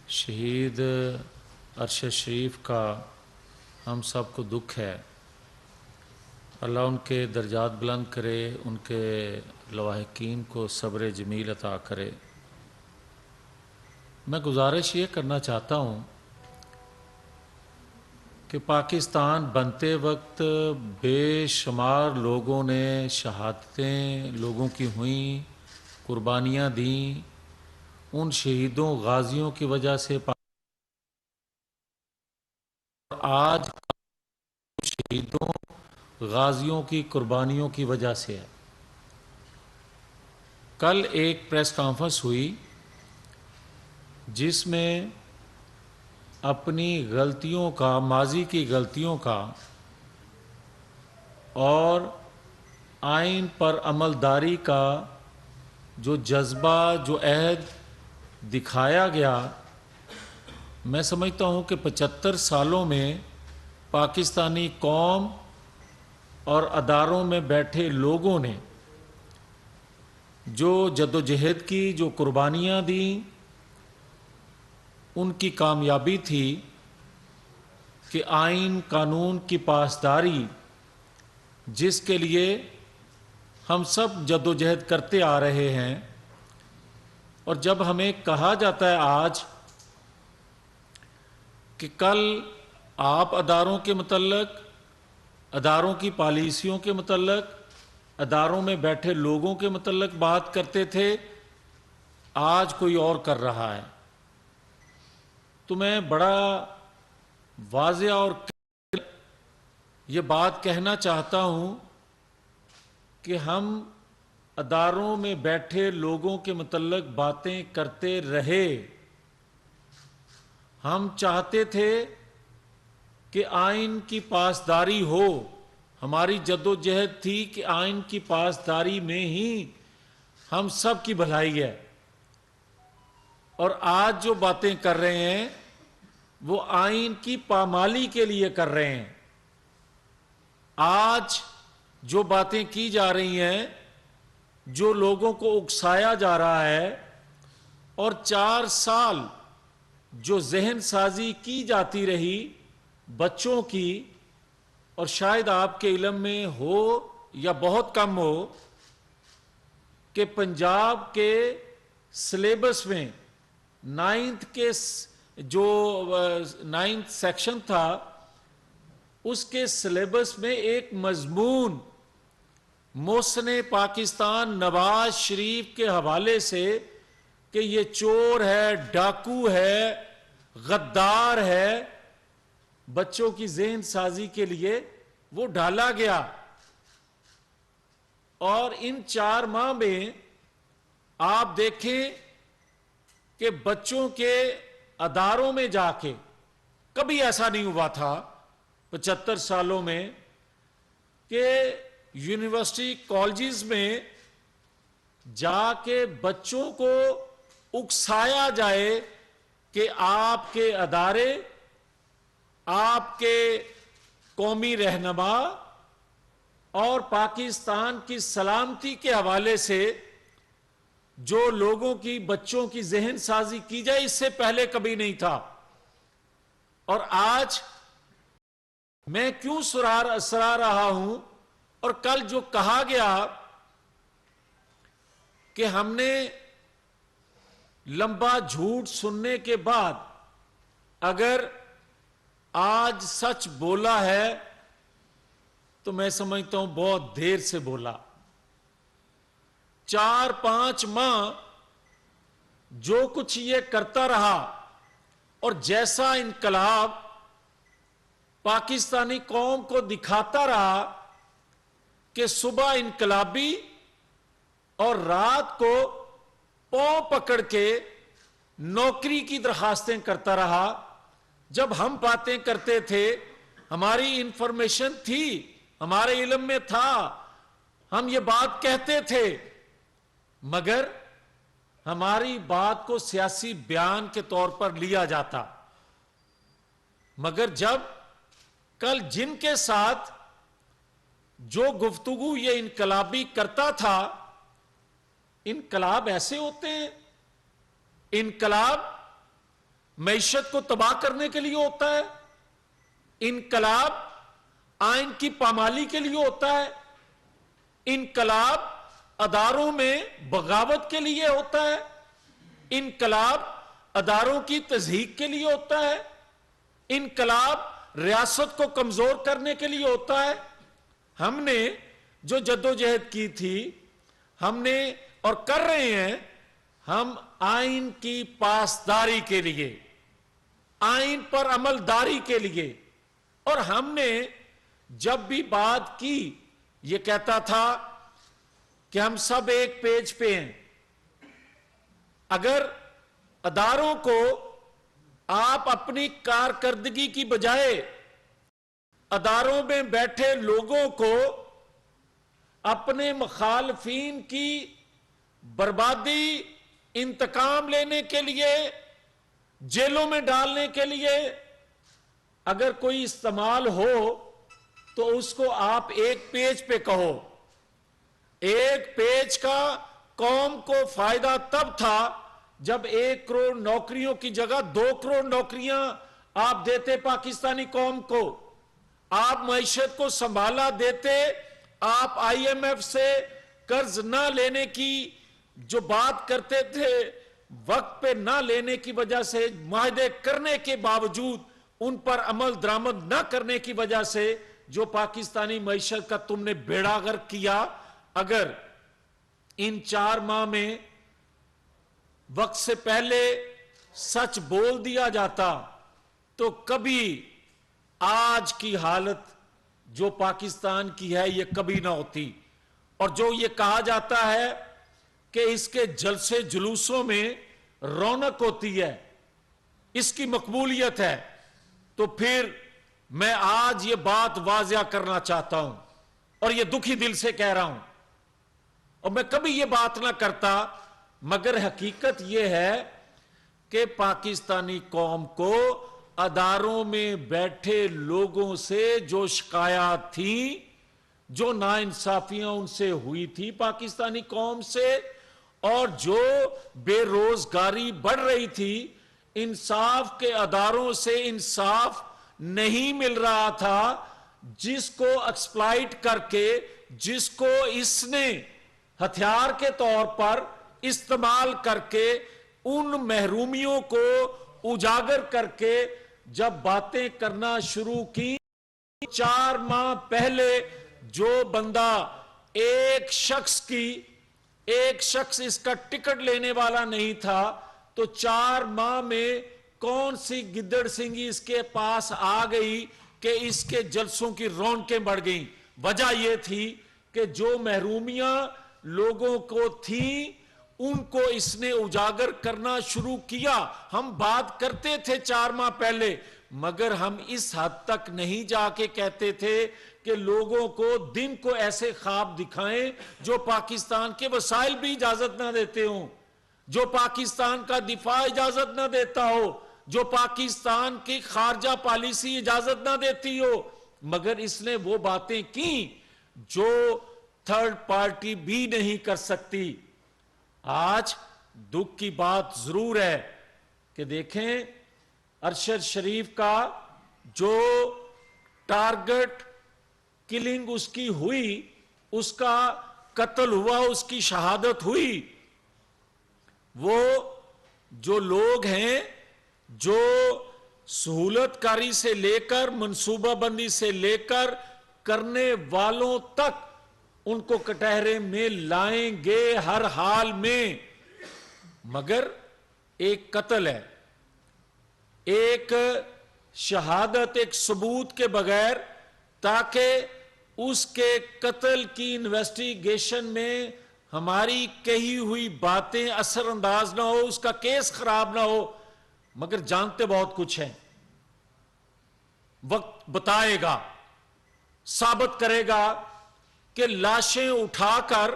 شہید ارشد شریف کا ہم سب کو دکھ ہے۔ اللہ ان کے درجات بلند کرے، ان کے لواحقین کو صبر جمیل عطا کرے۔ میں گزارش یہ کرنا چاہتا ہوں کہ پاکستان بنتے وقت بے شمار لوگوں نے شہادتیں لوگوں کی ہوئیں، قربانیاں دیں۔ ان شہیدوں غازیوں کی وجہ سے آج شہیدوں غازیوں کی قربانیوں کی وجہ سے ہے۔ کل ایک پریس کانفرنس ہوئی جس میں اپنی غلطیوں کا، ماضی کی غلطیوں کا اور آئین پر عملداری کا جو جذبہ، جو عہد دکھایا گیا، میں سمجھتا ہوں کہ 75 سالوں میں پاکستانی قوم اور اداروں میں بیٹھے لوگوں نے جو جدوجہد کی، جو قربانیاں دیں، ان کی کامیابی تھی کہ آئین قانون کی پاسداری جس کے لیے ہم سب جدوجہد کرتے آ رہے ہیں، اور جب ہمیں کہا جاتا ہے آج کہ کل آپ اداروں کے متعلق، اداروں کی پالیسیوں کے متعلق، اداروں میں بیٹھے لوگوں کے متعلق بات کرتے تھے، آج کوئی اور کر رہا ہے، تو میں بڑا واضح اور یہ بات کہنا چاہتا ہوں کہ ہم اداروں میں بیٹھے لوگوں کے متعلق باتیں کرتے رہے۔ ہم چاہتے تھے کہ آئین کی پاسداری ہو، ہماری جدوجہد تھی کہ آئین کی پاسداری میں ہی ہم سب کی بھلائی ہے، اور آج جو باتیں کر رہے ہیں وہ آئین کی پامالی کے لیے کر رہے ہیں۔ آج جو باتیں کی جا رہی ہیں، جو لوگوں کو اکسایا جا رہا ہے، اور 4 سال جو ذہن سازی کی جاتی رہی بچوں کی، اور شاید آپ کے علم میں ہو یا بہت کم ہو کہ پنجاب کے سلیبس میں 9th کے جو 9th سیکشن تھا، اس کے سلیبس میں ایک مضمون محسن پاکستان نواز شریف کے حوالے سے کہ یہ چور ہے، ڈاکو ہے، غدار ہے، بچوں کی ذہن سازی کے لیے وہ ڈالا گیا۔ اور ان 4 ماہ میں آپ دیکھیں کہ بچوں کے اداروں میں جا کے کبھی ایسا نہیں ہوا تھا 75 سالوں میں کہ یونیورسٹی کالجز میں جا کے بچوں کو اکسایا جائے کہ آپ کے ادارے، آپ کے قومی رہنما اور پاکستان کی سلامتی کے حوالے سے جو لوگوں کی، بچوں کی ذہن سازی کی جائے، اس سے پہلے کبھی نہیں تھا۔ اور آج میں کیوں سرا رہا ہوں، اور کل جو کہا گیا کہ ہم نے لمبا جھوٹ سننے کے بعد اگر آج سچ بولا ہے تو میں سمجھتا ہوں بہت دیر سے بولا۔ 4-5 ماہ جو کچھ یہ کرتا رہا، اور جیسا انقلاب پاکستانی قوم کو دکھاتا رہا کہ صبح انقلابی اور رات کو پاؤں پکڑ کے نوکری کی درخواستیں کرتا رہا۔ جب ہم باتیں کرتے تھے، ہماری انفارمیشن تھی، ہمارے علم میں تھا، ہم یہ بات کہتے تھے، مگر ہماری بات کو سیاسی بیان کے طور پر لیا جاتا۔ مگر جب کل جن کے ساتھ جو گفتگو یہ انقلابی کرتا تھا، انقلاب ایسے ہوتے ہیں، انقلاب معیشت کو تباہ کرنے کے لیے ہوتا ہے، انقلاب آئین کی پامالی کے لیے ہوتا ہے، انقلاب اداروں میں بغاوت کے لیے ہوتا ہے، انقلاب اداروں کی تضحیک کے لیے ہوتا ہے، انقلاب ریاست کو کمزور کرنے کے لیے ہوتا ہے۔ ہم نے جو جدوجہد کی تھی، ہم نے اور کر رہے ہیں، ہم آئین کی پاسداری کے لیے، آئین پر عملداری کے لیے، اور ہم نے جب بھی بات کی یہ کہتا تھا کہ ہم سب ایک پیج پہ ہیں۔ اگر اداروں کو آپ اپنی کارکردگی کی بجائے اداروں میں بیٹھے لوگوں کو اپنے مخالفین کی بربادی، انتقام لینے کے لیے، جیلوں میں ڈالنے کے لیے اگر کوئی استعمال ہو تو اس کو آپ ایک پیج پہ کہو۔ ایک پیج کا قوم کو فائدہ تب تھا جب 1 کروڑ نوکریوں کی جگہ 2 کروڑ نوکریاں آپ دیتے پاکستانی قوم کو، آپ معیشت کو سنبھالا دیتے، آپ آئی ایم ایف سے قرض نہ لینے کی جو بات کرتے تھے، وقت پہ نہ لینے کی وجہ سے، معاہدے کرنے کے باوجود ان پر عمل درآمد نہ کرنے کی وجہ سے جو پاکستانی معیشت کا تم نے بیڑا غرق کیا، اگر ان 4 ماہ میں وقت سے پہلے سچ بول دیا جاتا تو کبھی آج کی حالت جو پاکستان کی ہے یہ کبھی نہ ہوتی۔ اور جو یہ کہا جاتا ہے کہ اس کے جلسے جلوسوں میں رونق ہوتی ہے، اس کی مقبولیت ہے، تو پھر میں آج یہ بات واضح کرنا چاہتا ہوں اور یہ دکھی دل سے کہہ رہا ہوں، اور میں کبھی یہ بات نہ کرتا، مگر حقیقت یہ ہے کہ پاکستانی قوم کو اداروں میں بیٹھے لوگوں سے جو شکایات تھیں، جو ناانصافیاں ان سے ہوئی تھی پاکستانی قوم سے، اور جو بے روزگاری بڑھ رہی تھی، انصاف کے اداروں سے انصاف نہیں مل رہا تھا، جس کو ایکسپلائٹ کر کے، جس کو اس نے ہتھیار کے طور پر استعمال کر کے ان محرومیوں کو اجاگر کر کے جب باتیں کرنا شروع کی، 4 ماہ پہلے جو بندہ ایک شخص اس کا ٹکٹ لینے والا نہیں تھا، تو 4 ماہ میں کون سی گدڑ سنگی اس کے پاس آ گئی کہ اس کے جلسوں کی رونقیں بڑھ گئیں؟ وجہ یہ تھی کہ جو محرومیاں لوگوں کو تھیں ان کو اس نے اجاگر کرنا شروع کیا۔ ہم بات کرتے تھے 4 ماہ پہلے، مگر ہم اس حد تک نہیں جا کے کہتے تھے کہ لوگوں کو دن کو ایسے خواب دکھائیں جو پاکستان کے وسائل بھی اجازت نہ دیتے ہوں، جو پاکستان کا دفاع اجازت نہ دیتا ہو، جو پاکستان کی خارجہ پالیسی اجازت نہ دیتی ہو، مگر اس نے وہ باتیں کی جو تھرڈ پارٹی بھی نہیں کر سکتی۔ آج دکھ کی بات ضرور ہے کہ دیکھیں ارشد شریف کا جو ٹارگٹ کلنگ اس کی ہوئی، اس کا قتل ہوا، اس کی شہادت ہوئی، وہ جو لوگ ہیں جو سہولت کاری سے لے کر منصوبہ بندی سے لے کر کرنے والوں تک ان کو کٹہرے میں لائیں گے ہر حال میں، مگر ایک قتل ہے، ایک شہادت، ایک ثبوت کے بغیر، تاکہ اس کے قتل کی انویسٹیگیشن میں ہماری کہی ہوئی باتیں اثر انداز نہ ہو، اس کا کیس خراب نہ ہو، مگر جانتے بہت کچھ ہیں۔ وقت بتائے گا، ثابت کرے گا کہ لاشیں اٹھا کر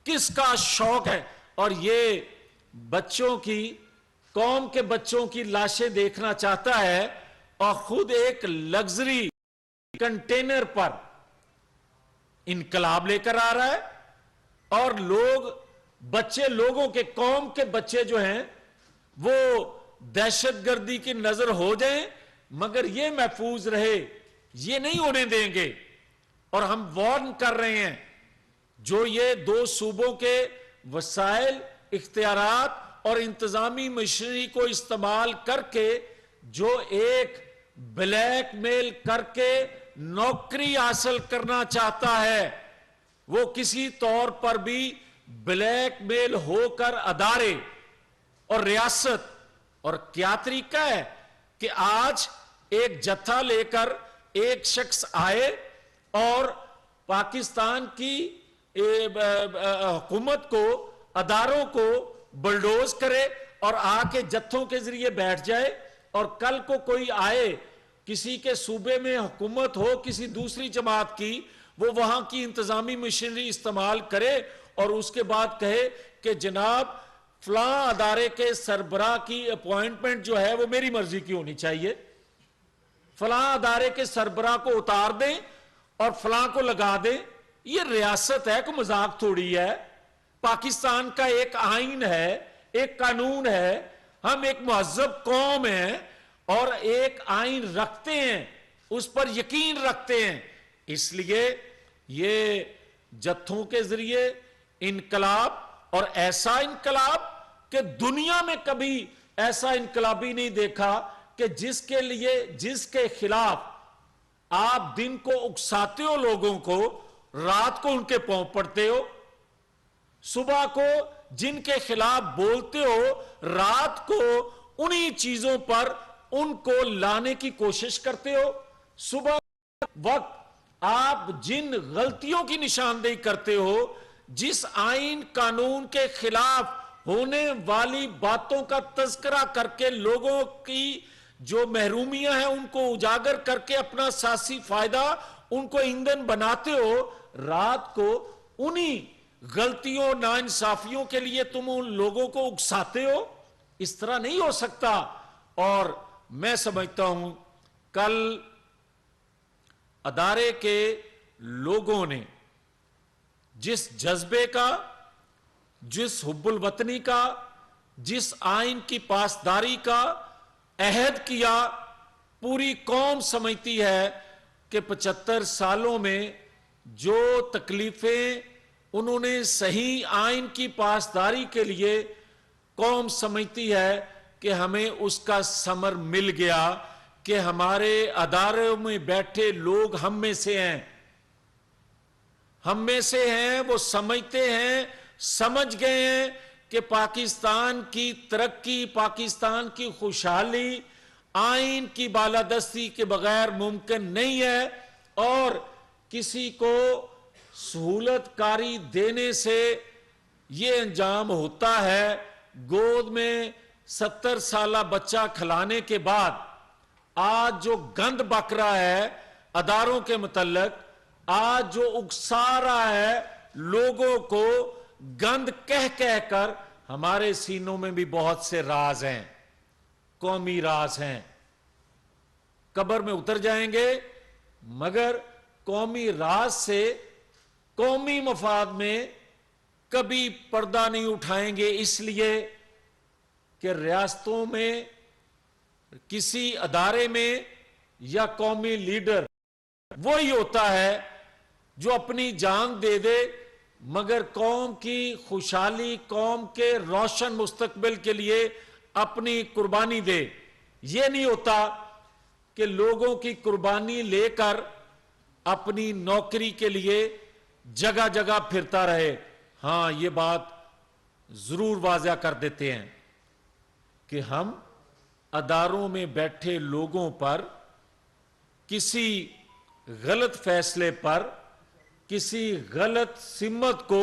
کس کا شوق ہے، اور یہ بچوں کی، قوم کے بچوں کی لاشیں دیکھنا چاہتا ہے، اور خود ایک لگژری کنٹینر پر انقلاب لے کر آ رہا ہے، اور لوگ، بچے، لوگوں کے، قوم کے بچے جو ہیں وہ دہشت گردی کی نظر ہو جائیں مگر یہ محفوظ رہے، یہ نہیں ہونے دیں گے۔ اور ہم وارن کر رہے ہیں، جو یہ دو صوبوں کے وسائل، اختیارات اور انتظامی مشینری کو استعمال کر کے جو ایک بلیک میل کر کے نوکری حاصل کرنا چاہتا ہے، وہ کسی طور پر بھی بلیک میل ہو کر ادارے اور ریاست، اور کیا طریقہ ہے کہ آج ایک جتھا لے کر ایک شخص آئے اور پاکستان کی حکومت کو، اداروں کو بلڈوز کرے اور آ کے جتھوں کے ذریعے بیٹھ جائے، اور کل کو کوئی آئے، کسی کے صوبے میں حکومت ہو کسی دوسری جماعت کی، وہ وہاں کی انتظامی مشینری استعمال کرے اور اس کے بعد کہے کہ جناب فلاں ادارے کے سربراہ کی اپوائنٹمنٹ جو ہے وہ میری مرضی کی ہونی چاہیے، فلاں ادارے کے سربراہ کو اتار دیں اور فلاں کو لگا دیں۔ یہ ریاست ہے، کوئی مذاق تھوڑی ہے۔ پاکستان کا ایک آئین ہے، ایک قانون ہے، ہم ایک مہذب قوم ہیں اور ایک آئین رکھتے ہیں، اس پر یقین رکھتے ہیں۔ اس لیے یہ جتھوں کے ذریعے انقلاب، اور ایسا انقلاب کہ دنیا میں کبھی ایسا انقلابی نہیں دیکھا کہ جس کے خلاف آپ دن کو اکساتے ہو لوگوں کو، رات کو ان کے پاؤں پڑتے ہو، صبح کو جن کے خلاف بولتے ہو، رات کو انہی چیزوں پر ان کو لانے کی کوشش کرتے ہو۔ صبح وقت آپ جن غلطیوں کی نشاندہی کرتے ہو، جس آئین قانون کے خلاف ہونے والی باتوں کا تذکرہ کر کے لوگوں کی جو محرومیاں ہیں ان کو اجاگر کر کے اپنا سیاسی فائدہ ان کو ایندھن بناتے ہو، رات کو انہی غلطیوں ناانصافیوں کے لیے تم ان لوگوں کو اکساتے ہو۔ اس طرح نہیں ہو سکتا۔ اور میں سمجھتا ہوں کل ادارے کے لوگوں نے جس جذبے کا، جس حب الوطنی کا، جس آئین کی پاسداری کا عہد کیا، پوری قوم سمجھتی ہے کہ 75 سالوں میں جو تکلیفیں انہوں نے صحیح آئین کی پاسداری کے لیے، قوم سمجھتی ہے کہ ہمیں اس کا ثمر مل گیا، کہ ہمارے اداروں میں بیٹھے لوگ ہم میں سے ہیں، ہم میں سے ہیں، وہ سمجھتے ہیں، سمجھ گئے ہیں کہ پاکستان کی ترقی، پاکستان کی خوشحالی آئین کی بالادستی کے بغیر ممکن نہیں ہے، اور کسی کو سہولت کاری دینے سے یہ انجام ہوتا ہے۔ گود میں 70 سالہ بچہ کھلانے کے بعد آج جو گند بک رہا ہے اداروں کے متعلق، آج جو اکسا رہا ہے لوگوں کو گند کہہ کر، ہمارے سینوں میں بھی بہت سے راز ہیں، قومی راز ہیں، قبر میں اتر جائیں گے مگر قومی راز سے قومی مفاد میں کبھی پردہ نہیں اٹھائیں گے، اس لیے کہ ریاستوں میں کسی ادارے میں یا قومی لیڈر وہی ہوتا ہے جو اپنی جان دے دے مگر قوم کی خوشحالی، قوم کے روشن مستقبل کے لیے اپنی قربانی دے۔ یہ نہیں ہوتا کہ لوگوں کی قربانی لے کر اپنی نوکری کے لیے جگہ جگہ پھرتا رہے۔ ہاں یہ بات ضرور واضح کر دیتے ہیں کہ ہم اداروں میں بیٹھے لوگوں پر کسی غلط فیصلے پر، کسی غلط سمت کو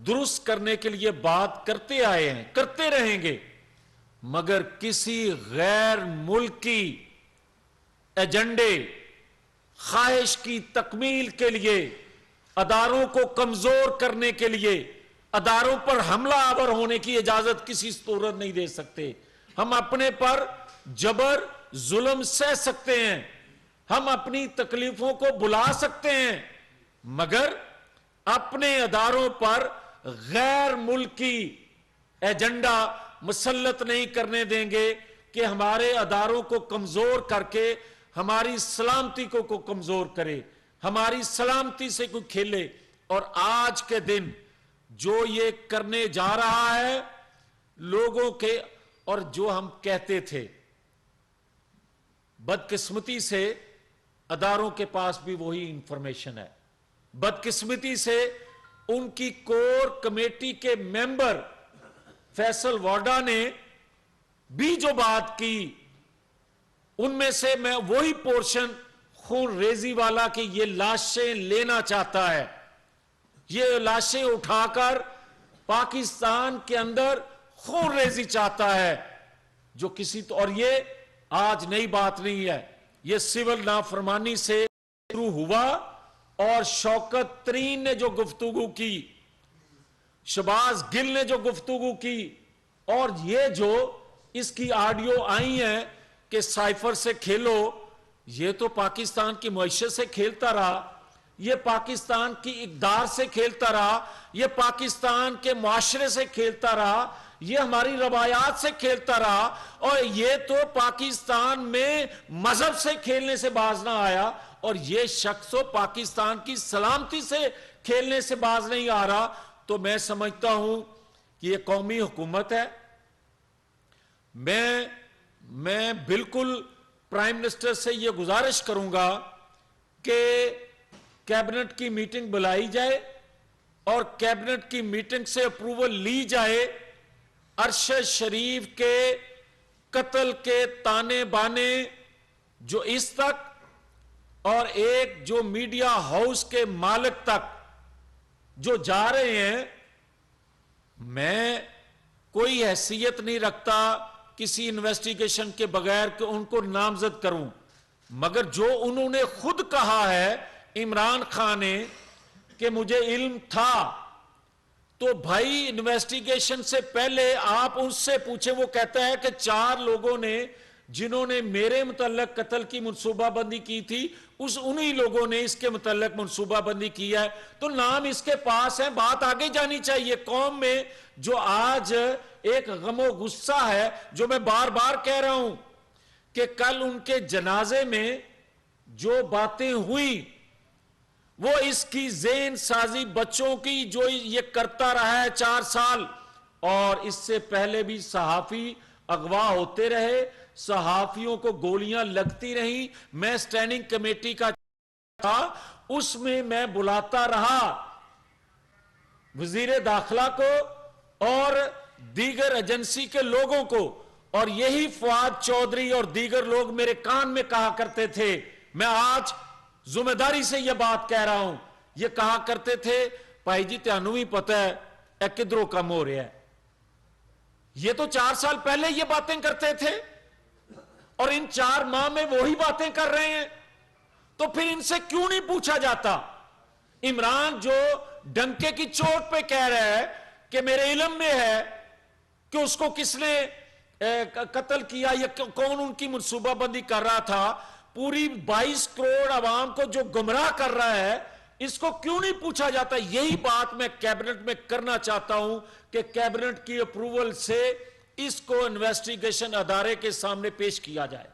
درست کرنے کے لیے بات کرتے آئے ہیں، کرتے رہیں گے، مگر کسی غیر ملکی ایجنڈے، خواہش کی تکمیل کے لیے، اداروں کو کمزور کرنے کے لیے، اداروں پر حملہ آور ہونے کی اجازت کسی صورت نہیں دے سکتے۔ ہم اپنے پر جبر، ظلم سہ سکتے ہیں، ہم اپنی تکلیفوں کو بلا سکتے ہیں، مگر اپنے اداروں پر غیر ملکی ایجنڈا مسلط نہیں کرنے دیں گے۔ کہ ہمارے اداروں کو کمزور کر کے ہماری سلامتی کو کمزور کرے، ہماری سلامتی سے کوئی کھیلے. اور آج کے دن جو یہ کرنے جا رہا ہے لوگوں کے، اور جو ہم کہتے تھے، بدقسمتی سے اداروں کے پاس بھی وہی انفارمیشن ہے. بدقسمتی سے ان کی کور کمیٹی کے ممبر فیصل واڈا نے بھی جو بات کی، ان میں سے میں وہی پورشن خون ریزی والا کہ یہ لاشیں لینا چاہتا ہے، یہ لاشیں اٹھا کر پاکستان کے اندر خون ریزی چاہتا ہے، جو کسی تو. اور یہ آج نئی بات نہیں ہے، یہ سول نافرمانی سے شروع ہوا. اور شوکت ترین نے جو گفتگو کی، شہباز گل نے جو گفتگو کی، اور یہ جو اس کی آڈیو آئی ہیں کہ سائفر سے کھیلو، یہ تو پاکستان کی معیشت سے کھیلتا رہا، یہ پاکستان کی اقدار سے کھیلتا رہا، یہ پاکستان کے معاشرے سے کھیلتا رہا، یہ ہماری روایات سے کھیلتا رہا، اور یہ تو پاکستان میں مذہب سے کھیلنے سے باز نہ آیا، اور یہ شخص تو پاکستان کی سلامتی سے کھیلنے سے باز نہیں آ رہا. تو میں سمجھتا ہوں کہ یہ قومی حکومت ہے. میں بالکل پرائم منسٹر سے یہ گزارش کروں گا کہ کیبنٹ کی میٹنگ بلائی جائے اور کیبنٹ کی میٹنگ سے اپروول لی جائے. ارشد شریف کے قتل کے تانے بانے جو اس تک، اور ایک جو میڈیا ہاؤس کے مالک تک جو جا رہے ہیں، میں کوئی حیثیت نہیں رکھتا کسی انویسٹیگیشن کے بغیر کہ ان کو نامزد کروں، مگر جو انہوں نے خود کہا ہے عمران خان نے کہ مجھے علم تھا، تو بھائی انویسٹیگیشن سے پہلے آپ ان سے پوچھیں. وہ کہتا ہے کہ 4 لوگوں نے جنہوں نے میرے متعلق قتل کی منصوبہ بندی کی تھی، انہی لوگوں نے اس کے متعلق منصوبہ بندی کی ہے، تو نام اس کے پاس ہے. بات آگے جانی چاہیے. قوم میں جو آج ایک غم و غصہ ہے، جو میں بار بار کہہ رہا ہوں کہ کل ان کے جنازے میں جو باتیں ہوئی، وہ اس کی ذہن سازی بچوں کی جو یہ کرتا رہا ہے 4 سال، اور اس سے پہلے بھی صحافی اغوا ہوتے رہے، صحافیوں کو گولیاں لگتی رہیں. میں سٹینڈنگ کمیٹی کا تھا، اس میں میں بلاتا رہا وزیر داخلہ کو اور دیگر ایجنسی کے لوگوں کو، اور یہی فواد چودھری اور دیگر لوگ میرے کان میں کہا کرتے تھے. میں آج ذمہ داری سے یہ بات کہہ رہا ہوں، یہ کہا کرتے تھے بھائی جی تانوں ہی پتہ ہے اے کدھروں کم ہو رہا ہے. یہ تو 4 سال پہلے یہ باتیں کرتے تھے، اور ان 4 ماہ میں وہی باتیں کر رہے ہیں. تو پھر ان سے کیوں نہیں پوچھا جاتا؟ عمران جو ڈنکے کی چوٹ پہ کہہ رہا ہے کہ میرے علم میں ہے کہ اس کو کس نے قتل کیا یا کون ان کی منصوبہ بندی کر رہا تھا، پوری 22 کروڑ عوام کو جو گمراہ کر رہا ہے، اس کو کیوں نہیں پوچھا جاتا؟ یہی بات میں کیبنٹ میں کرنا چاہتا ہوں کہ کیبنٹ کی اپروول سے اس کو انویسٹیگیشن ادارے کے سامنے پیش کیا جائے.